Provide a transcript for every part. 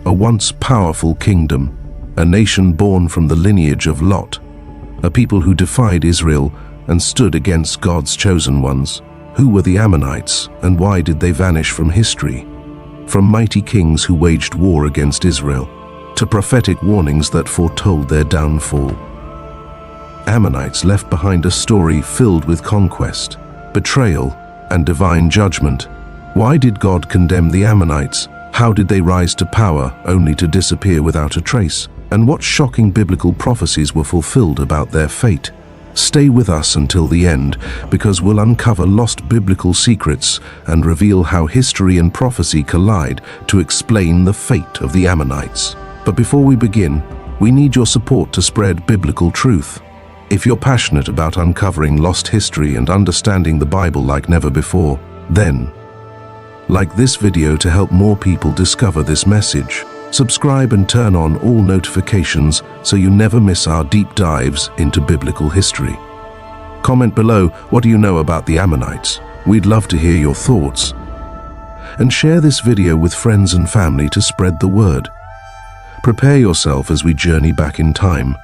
A once powerful kingdom, a nation born from the lineage of Lot, a people who defied Israel and stood against God's chosen ones. Who were the Ammonites, and why did they vanish from history? From mighty kings who waged war against Israel, to prophetic warnings that foretold their downfall. Ammonites left behind a story filled with conquest, betrayal, and divine judgment. Why did God condemn the Ammonites? How did they rise to power only to disappear without a trace? And what shocking biblical prophecies were fulfilled about their fate? Stay with us until the end, because we'll uncover lost biblical secrets and reveal how history and prophecy collide to explain the fate of the Ammonites. But before we begin, we need your support to spread biblical truth. If you're passionate about uncovering lost history and understanding the Bible like never before, then like this video to help more people discover this message. Subscribe and turn on all notifications so you never miss our deep dives into biblical history. Comment below, what do you know about the Ammonites? We'd love to hear your thoughts. And share this video with friends and family to spread the word. Prepare yourself as we journey back in time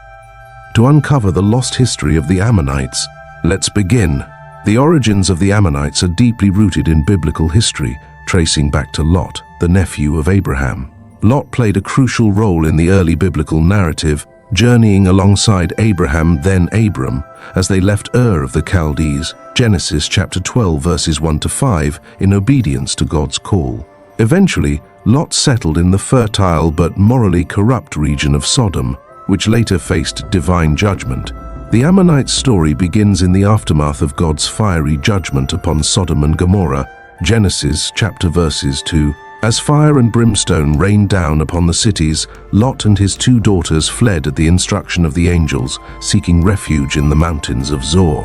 to uncover the lost history of the Ammonites. Let's begin. The origins of the Ammonites are deeply rooted in biblical history, tracing back to Lot, the nephew of Abraham. Lot played a crucial role in the early biblical narrative, journeying alongside Abraham, then Abram, as they left Ur of the Chaldees, Genesis chapter 12 verses 1 to 5, in obedience to God's call. Eventually, Lot settled in the fertile but morally corrupt region of Sodom, which later faced divine judgment. The Ammonites' story begins in the aftermath of God's fiery judgment upon Sodom and Gomorrah, Genesis chapter verses 2. As fire and brimstone rained down upon the cities, Lot and his two daughters fled at the instruction of the angels, seeking refuge in the mountains of Zoar.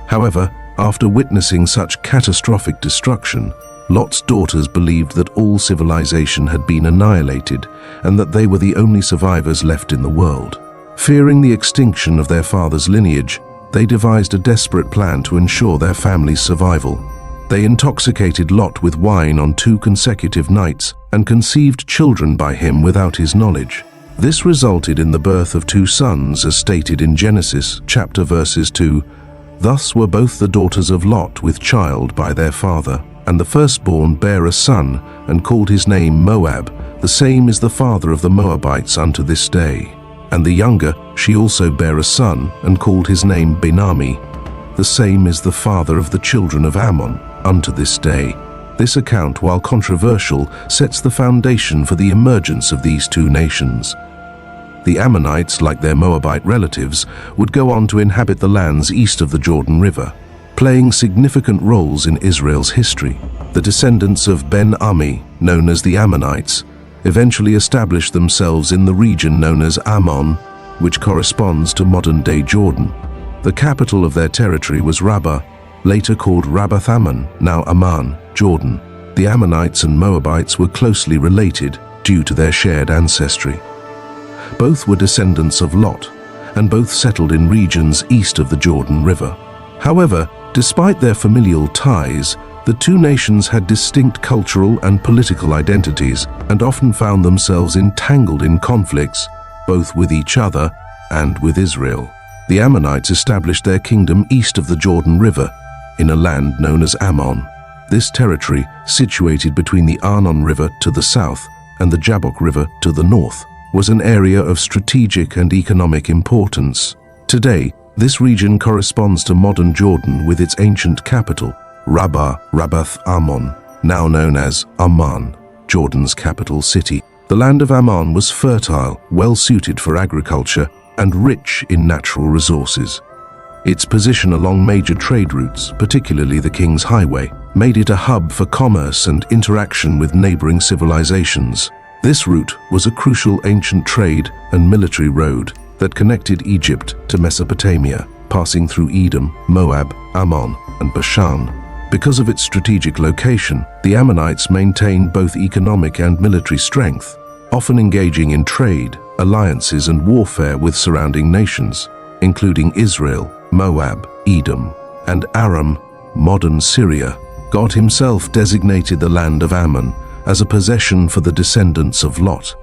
However, after witnessing such catastrophic destruction, Lot's daughters believed that all civilization had been annihilated and that they were the only survivors left in the world. Fearing the extinction of their father's lineage, they devised a desperate plan to ensure their family's survival. They intoxicated Lot with wine on 2 consecutive nights and conceived children by him without his knowledge. This resulted in the birth of 2 sons, as stated in Genesis chapter verses 2. Thus were both the daughters of Lot with child by their father, and the firstborn bare a son, and called his name Moab. The same is the father of the Moabites unto this day. And the younger, she also bare a son, and called his name Benami. The same is the father of the children of Ammon unto this day. This account, while controversial, sets the foundation for the emergence of these 2 nations. The Ammonites, like their Moabite relatives, would go on to inhabit the lands east of the Jordan River, playing significant roles in Israel's history. The descendants of Ben-Ami, known as the Ammonites, eventually established themselves in the region known as Ammon, which corresponds to modern-day Jordan. The capital of their territory was Rabbah, later called Rabbath Ammon, now Amman, Jordan. The Ammonites and Moabites were closely related due to their shared ancestry. Both were descendants of Lot, and both settled in regions east of the Jordan River. However, despite their familial ties, the 2 nations had distinct cultural and political identities and often found themselves entangled in conflicts, both with each other and with Israel. The Ammonites established their kingdom east of the Jordan River, in a land known as Ammon. This territory, situated between the Arnon River to the south and the Jabbok River to the north, was an area of strategic and economic importance. Today, this region corresponds to modern Jordan with its ancient capital, Rabbath Ammon, now known as Amman, Jordan's capital city. The land of Ammon was fertile, well-suited for agriculture, and rich in natural resources. Its position along major trade routes, particularly the King's Highway, made it a hub for commerce and interaction with neighboring civilizations. This route was a crucial ancient trade and military road that connected Egypt to Mesopotamia, passing through Edom, Moab, Ammon, and Bashan. Because of its strategic location, the Ammonites maintained both economic and military strength, often engaging in trade, alliances, and warfare with surrounding nations, including Israel, Moab, Edom, and Aram, modern Syria. God himself designated the land of Ammon as a possession for the descendants of Lot,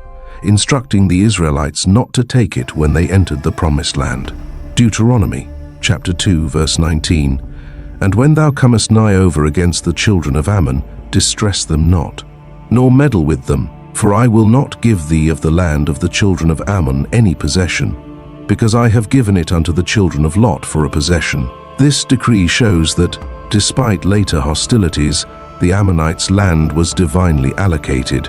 instructing the Israelites not to take it when they entered the promised land. Deuteronomy chapter 2 verse 19, "And when thou comest nigh over against the children of Ammon, distress them not, nor meddle with them, for I will not give thee of the land of the children of Ammon any possession, because I have given it unto the children of Lot for a possession." This decree shows that, despite later hostilities, the Ammonites' land was divinely allocated,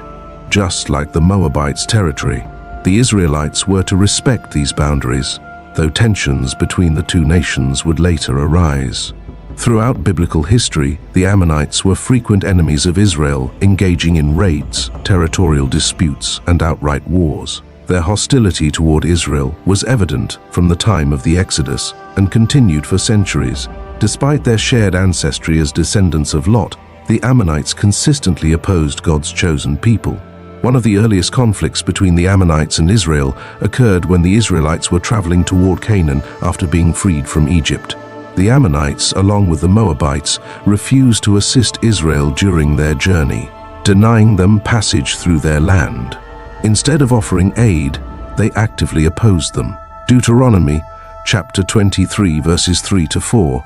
just like the Moabites' territory. The Israelites were to respect these boundaries, though tensions between the two nations would later arise. Throughout biblical history, the Ammonites were frequent enemies of Israel, engaging in raids, territorial disputes, and outright wars. Their hostility toward Israel was evident from the time of the Exodus and continued for centuries. Despite their shared ancestry as descendants of Lot, the Ammonites consistently opposed God's chosen people. One of the earliest conflicts between the Ammonites and Israel occurred when the Israelites were traveling toward Canaan after being freed from Egypt. The Ammonites, along with the Moabites, refused to assist Israel during their journey, denying them passage through their land. Instead of offering aid, they actively opposed them. Deuteronomy chapter 23 verses 3 to 4.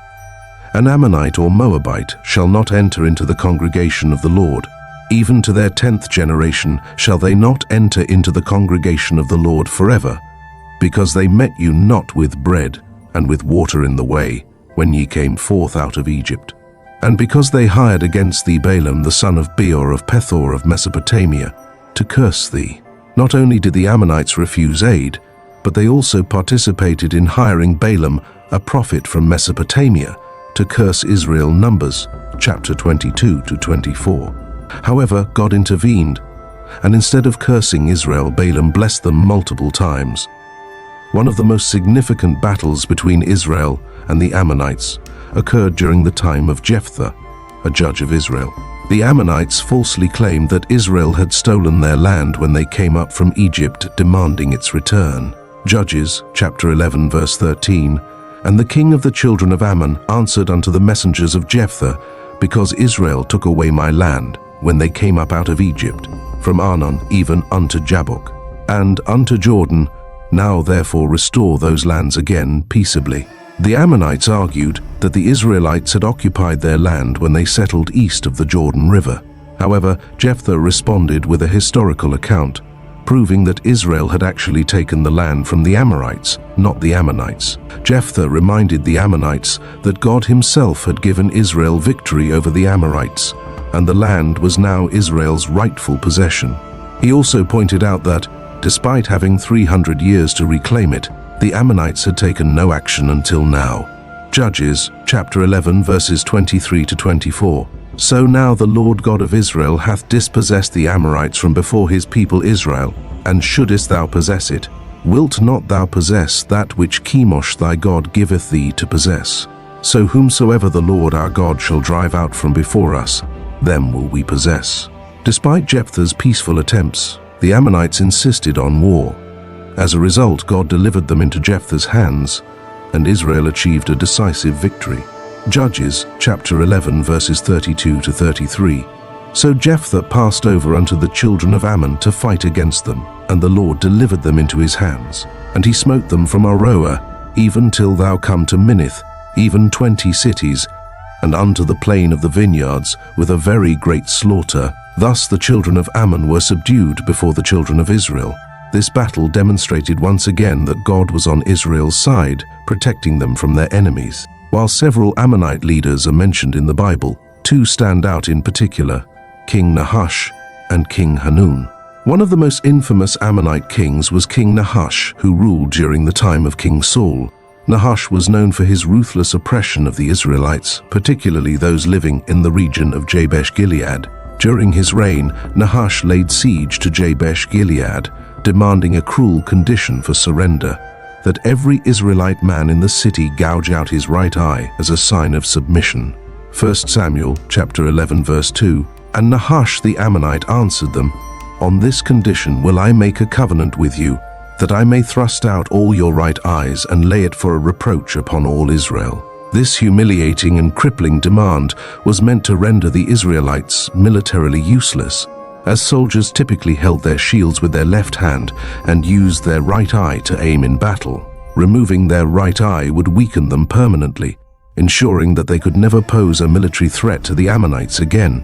"An Ammonite or Moabite shall not enter into the congregation of the Lord. Even to their 10th generation shall they not enter into the congregation of the Lord forever, because they met you not with bread and with water in the way, when ye came forth out of Egypt. And because they hired against thee Balaam the son of Beor of Pethor of Mesopotamia, to curse thee." Not only did the Ammonites refuse aid, but they also participated in hiring Balaam, a prophet from Mesopotamia, to curse Israel. Numbers chapter 22 to 24. However, God intervened, and instead of cursing Israel, Balaam blessed them multiple times. One of the most significant battles between Israel and the Ammonites occurred during the time of Jephthah, a judge of Israel. The Ammonites falsely claimed that Israel had stolen their land when they came up from Egypt, demanding its return. Judges chapter 11 verse 13, "And the king of the children of Ammon answered unto the messengers of Jephthah, because Israel took away my land when they came up out of Egypt, from Arnon even unto Jabbok, and unto Jordan. Now therefore restore those lands again peaceably." The Ammonites argued that the Israelites had occupied their land when they settled east of the Jordan River. However, Jephthah responded with a historical account, proving that Israel had actually taken the land from the Amorites, not the Ammonites. Jephthah reminded the Ammonites that God himself had given Israel victory over the Amorites, and the land was now Israel's rightful possession. He also pointed out that, despite having 300 years to reclaim it, the Ammonites had taken no action until now. Judges chapter 11 verses 23 to 24. "So now the Lord God of Israel hath dispossessed the Amorites from before his people Israel, and shouldest thou possess it? Wilt not thou possess that which Chemosh thy God giveth thee to possess? So whomsoever the Lord our God shall drive out from before us, them will we possess." Despite Jephthah's peaceful attempts, the Ammonites insisted on war. As a result, God delivered them into Jephthah's hands, and Israel achieved a decisive victory. Judges chapter 11 verses 32 to 33. "So Jephthah passed over unto the children of Ammon to fight against them, and the Lord delivered them into his hands. And he smote them from Aroer, even till thou come to Minnith, even 20 cities, and unto the plain of the vineyards, with a very great slaughter. Thus the children of Ammon were subdued before the children of Israel." This battle demonstrated once again that God was on Israel's side, protecting them from their enemies. While several Ammonite leaders are mentioned in the Bible, two stand out in particular: King Nahash and King Hanun. One of the most infamous Ammonite kings was King Nahash, who ruled during the time of King Saul. Nahash was known for his ruthless oppression of the Israelites, particularly those living in the region of Jabesh-Gilead. During his reign, Nahash laid siege to Jabesh-Gilead, demanding a cruel condition for surrender, that every Israelite man in the city gouge out his right eye as a sign of submission. 1 Samuel chapter 11 verse 2. "And Nahash the Ammonite answered them, On this condition will I make a covenant with you, that I may thrust out all your right eyes and lay it for a reproach upon all Israel. This humiliating and crippling demand was meant to render the Israelites militarily useless, as soldiers typically held their shields with their left hand and used their right eye to aim in battle. Removing their right eye would weaken them permanently, ensuring that they could never pose a military threat to the Ammonites again.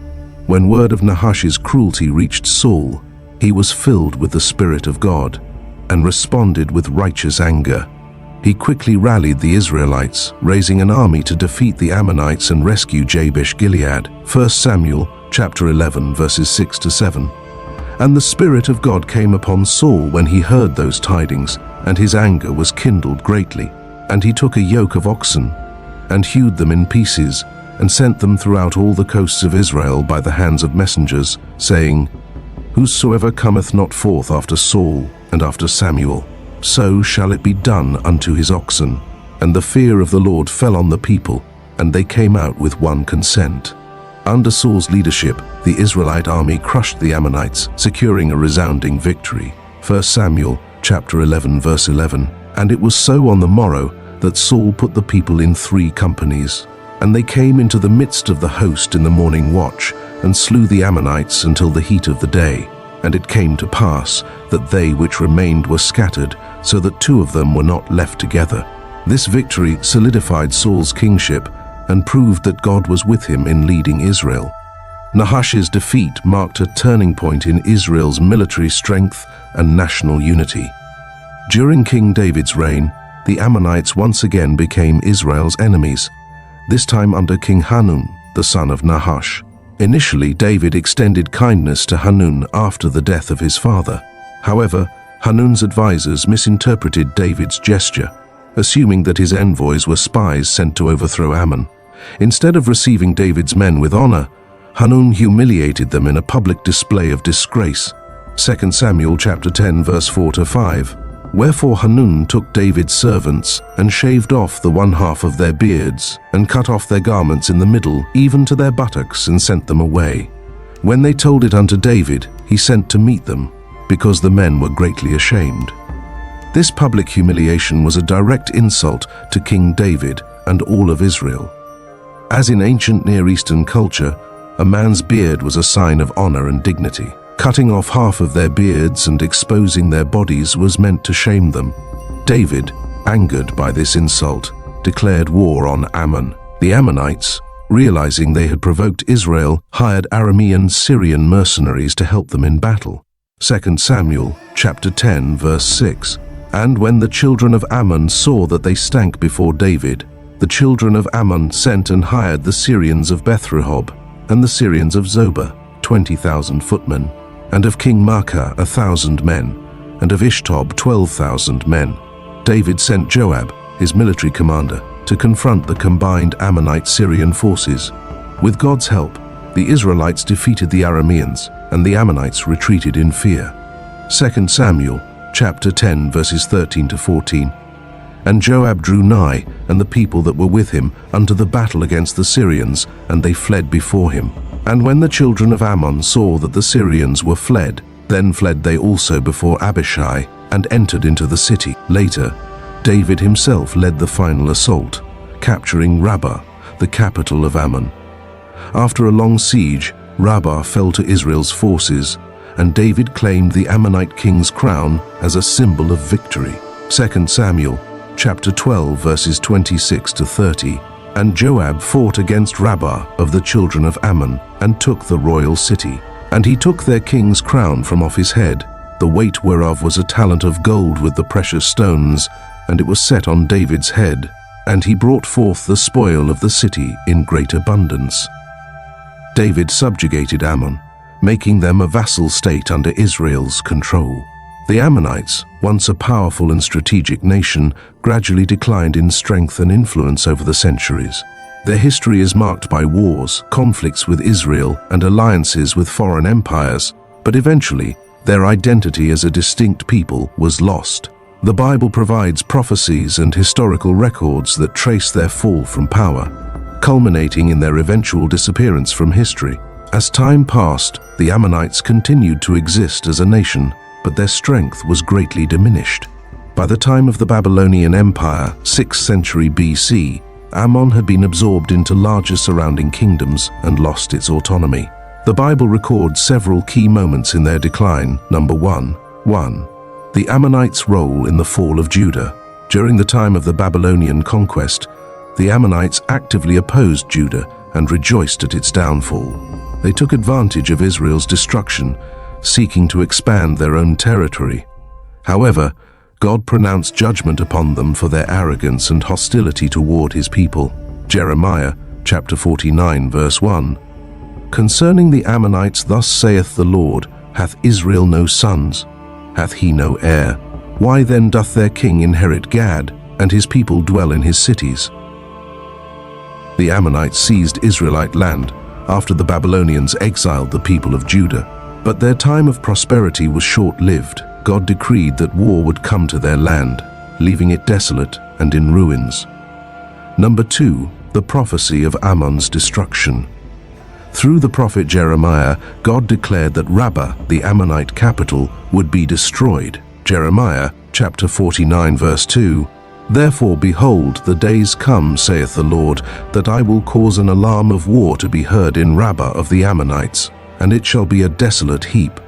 When word of Nahash's cruelty reached Saul, he was filled with the Spirit of God and responded with righteous anger. He quickly rallied the Israelites, raising an army to defeat the Ammonites and rescue Jabesh-Gilead. 1 Samuel chapter 11 verses 6 to 7. And the Spirit of God came upon Saul when he heard those tidings, and his anger was kindled greatly. And he took a yoke of oxen, and hewed them in pieces, and sent them throughout all the coasts of Israel by the hands of messengers, saying, Whosoever cometh not forth after Saul and after Samuel, so shall it be done unto his oxen. And the fear of the Lord fell on the people, and they came out with one consent. Under Saul's leadership, the Israelite army crushed the Ammonites, securing a resounding victory. 1 Samuel chapter 11 verse 11. And it was so on the morrow that Saul put the people in 3 companies. And they came into the midst of the host in the morning watch, and slew the Ammonites until the heat of the day. And it came to pass that they which remained were scattered, so that 2 of them were not left together. This victory solidified Saul's kingship and proved that God was with him in leading Israel. Nahash's defeat marked a turning point in Israel's military strength and national unity. During King David's reign, the Ammonites once again became Israel's enemies, this time under King Hanun, the son of Nahash. Initially, David extended kindness to Hanun after the death of his father. However, Hanun's advisors misinterpreted David's gesture, assuming that his envoys were spies sent to overthrow Ammon. Instead of receiving David's men with honor, Hanun humiliated them in a public display of disgrace. 2 Samuel chapter 10 verse 4 to 5. Wherefore Hanun took David's servants, and shaved off the one half of their beards, and cut off their garments in the middle, even to their buttocks, and sent them away. When they told it unto David, he sent to meet them, because the men were greatly ashamed. This public humiliation was a direct insult to King David and all of Israel. As in ancient Near Eastern culture, a man's beard was a sign of honor and dignity. Cutting off half of their beards and exposing their bodies was meant to shame them. David, angered by this insult, declared war on Ammon. The Ammonites, realizing they had provoked Israel, hired Aramean Syrian mercenaries to help them in battle. 2 Samuel chapter 10 verse 6. And when the children of Ammon saw that they stank before David, the children of Ammon sent and hired the Syrians of Beth-rehob, and the Syrians of Zobah, 20,000 footmen, and of King Maacah 1,000 men, and of Ishtob 12,000 men. David sent Joab, his military commander, to confront the combined Ammonite-Syrian forces. With God's help, the Israelites defeated the Arameans, and the Ammonites retreated in fear. 2 Samuel chapter 10 verses 13 to 14. And Joab drew nigh, and the people that were with him, unto the battle against the Syrians, and they fled before him. And when the children of Ammon saw that the Syrians were fled, then fled they also before Abishai, and entered into the city. Later, David himself led the final assault, capturing Rabbah, the capital of Ammon. After a long siege, Rabbah fell to Israel's forces, and David claimed the Ammonite king's crown as a symbol of victory. 2 Samuel chapter 12 verses 26 to 30. And Joab fought against Rabbah of the children of Ammon, and took the royal city. And he took their king's crown from off his head, the weight whereof was a talent of gold with the precious stones, and it was set on David's head. And he brought forth the spoil of the city in great abundance. David subjugated Ammon, making them a vassal state under Israel's control. The Ammonites, once a powerful and strategic nation, gradually declined in strength and influence over the centuries. Their history is marked by wars, conflicts with Israel, and alliances with foreign empires, but eventually, their identity as a distinct people was lost. The Bible provides prophecies and historical records that trace their fall from power, culminating in their eventual disappearance from history. As time passed, the Ammonites continued to exist as a nation, but their strength was greatly diminished. By the time of the Babylonian Empire, 6th century BC, Ammon had been absorbed into larger surrounding kingdoms and lost its autonomy. The Bible records several key moments in their decline. Number 1. The Ammonites' role in the fall of Judah. During the time of the Babylonian conquest, the Ammonites actively opposed Judah and rejoiced at its downfall. They took advantage of Israel's destruction, seeking to expand their own territory. However, God pronounced judgment upon them for their arrogance and hostility toward his people. Jeremiah chapter 49 verse 1. Concerning the Ammonites, thus saith the Lord, hath Israel no sons? Hath he no heir? Why then doth their king inherit Gad, and his people dwell in his cities? The Ammonites seized Israelite land after the Babylonians exiled the people of Judah. But their time of prosperity was short-lived. God decreed that war would come to their land, leaving it desolate and in ruins. Number 2, the prophecy of Ammon's destruction. Through the prophet Jeremiah, God declared that Rabbah, the Ammonite capital, would be destroyed. Jeremiah chapter 49 verse 2. Therefore, behold, the days come, saith the Lord, that I will cause an alarm of war to be heard in Rabbah of the Ammonites, and it shall be a desolate heap,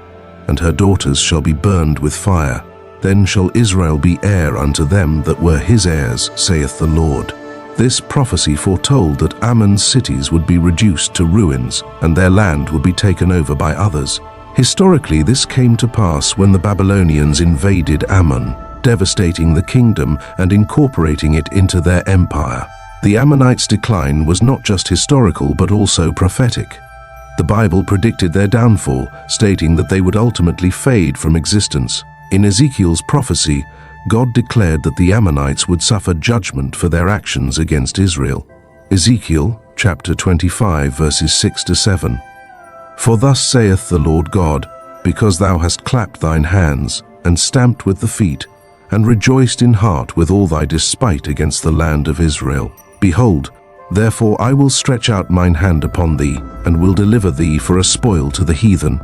and her daughters shall be burned with fire. Then shall Israel be heir unto them that were his heirs, saith the Lord. This prophecy foretold that Ammon's cities would be reduced to ruins, and their land would be taken over by others. Historically, this came to pass when the Babylonians invaded Ammon, devastating the kingdom and incorporating it into their empire. The Ammonites' decline was not just historical but also prophetic. The Bible predicted their downfall, stating that they would ultimately fade from existence. In Ezekiel's prophecy, God declared that the Ammonites would suffer judgment for their actions against Israel. Ezekiel chapter 25 verses 6-7. For thus saith the Lord God, because thou hast clapped thine hands, and stamped with the feet, and rejoiced in heart with all thy despite against the land of Israel. Behold, therefore I will stretch out mine hand upon thee, and will deliver thee for a spoil to the heathen,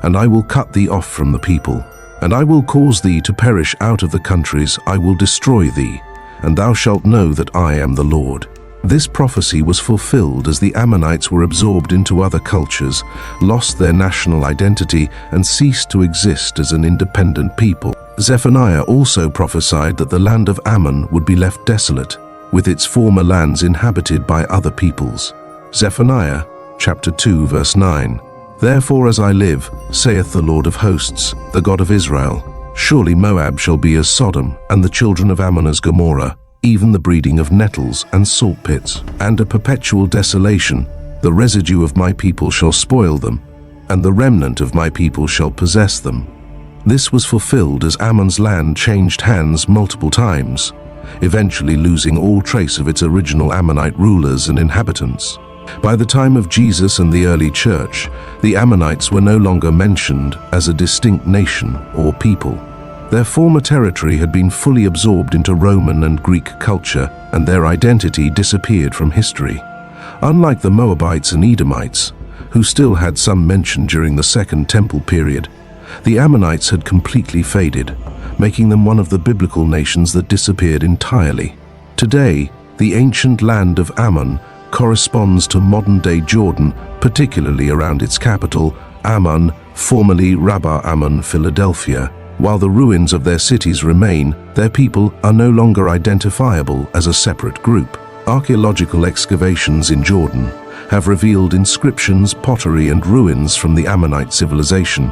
and I will cut thee off from the people. And I will cause thee to perish out of the countries, I will destroy thee, and thou shalt know that I am the Lord. This prophecy was fulfilled as the Ammonites were absorbed into other cultures, lost their national identity, and ceased to exist as an independent people. Zephaniah also prophesied that the land of Ammon would be left desolate, with its former lands inhabited by other peoples. Zephaniah chapter 2 verse 9. Therefore as I live, saith the Lord of hosts, the God of Israel, surely Moab shall be as Sodom, and the children of Ammon as Gomorrah, even the breeding of nettles and salt pits, and a perpetual desolation. The residue of my people shall spoil them, and the remnant of my people shall possess them. This was fulfilled as Ammon's land changed hands multiple times, eventually losing all trace of its original Ammonite rulers and inhabitants. By the time of Jesus and the early church, the Ammonites were no longer mentioned as a distinct nation or people. Their former territory had been fully absorbed into Roman and Greek culture, and their identity disappeared from history. Unlike the Moabites and Edomites, who still had some mention during the Second Temple period, the Ammonites had completely faded, making them one of the biblical nations that disappeared entirely. Today, the ancient land of Ammon corresponds to modern-day Jordan, particularly around its capital, Ammon, formerly Rabbah Ammon, Philadelphia. While the ruins of their cities remain, their people are no longer identifiable as a separate group. Archaeological excavations in Jordan have revealed inscriptions, pottery, and ruins from the Ammonite civilization,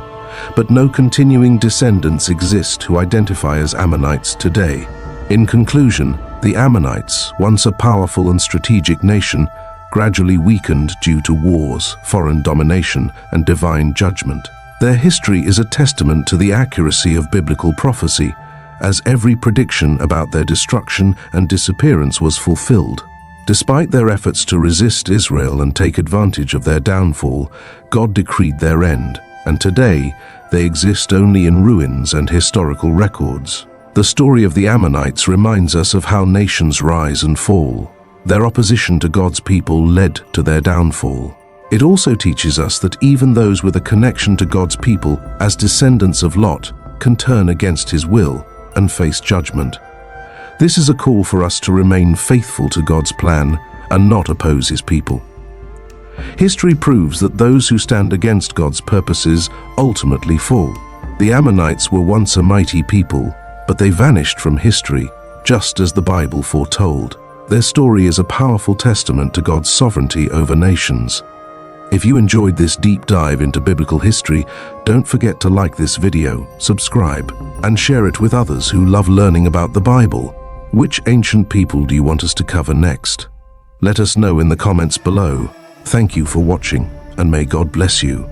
but no continuing descendants exist who identify as Ammonites today. In conclusion, the Ammonites, once a powerful and strategic nation, gradually weakened due to wars, foreign domination, and divine judgment. Their history is a testament to the accuracy of biblical prophecy, as every prediction about their destruction and disappearance was fulfilled. Despite their efforts to resist Israel and take advantage of their downfall, God decreed their end, and today they exist only in ruins and historical records. The story of the Ammonites reminds us of how nations rise and fall. Their opposition to God's people led to their downfall. It also teaches us that even those with a connection to God's people, as descendants of Lot, can turn against his will and face judgment. This is a call for us to remain faithful to God's plan and not oppose His people. History proves that those who stand against God's purposes ultimately fall. The Ammonites were once a mighty people, but they vanished from history, just as the Bible foretold. Their story is a powerful testament to God's sovereignty over nations. If you enjoyed this deep dive into biblical history, don't forget to like this video, subscribe, and share it with others who love learning about the Bible. Which ancient people do you want us to cover next? Let us know in the comments below. Thank you for watching, and may God bless you.